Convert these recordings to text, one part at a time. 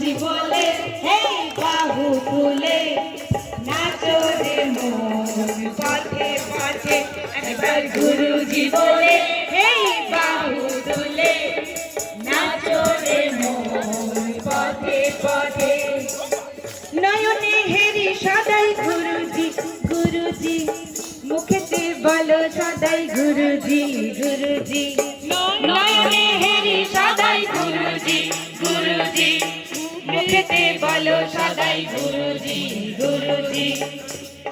গুরুজি বলে হে বাহু তুলে নাচো রে মন পথে পথে একবার গুরুজি বলে হে বাহু তুলে নাচো রে মন পথে পথে নয়নে হেরি সদাই গুরুজি গুরুজি মুখেতে বলো সদাই গুরুজি গুরুজি নয়নে হেরি সদাই গুরুজি গুরুজি মুখেতে বলো সদাই গুরুজি গুরুজি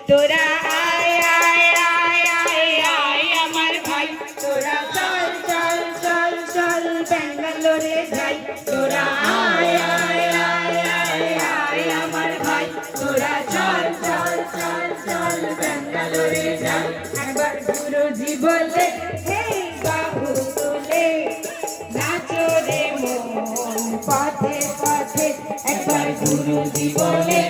তোরা আয় আয় আয় আয় আয় আমার ভাই তোরা চল চল চল চল ব্যাঙ্গালোরে যাই তোরা আয় আয় আয় আয় আয় আমার ভাই তোরা চল চল চল চল ব্যাঙ্গালোরে যাই একবার গুরুজি বলে হে বাহু তুলে নাচো রে মন পথে পথে একবার গুরুজি বলে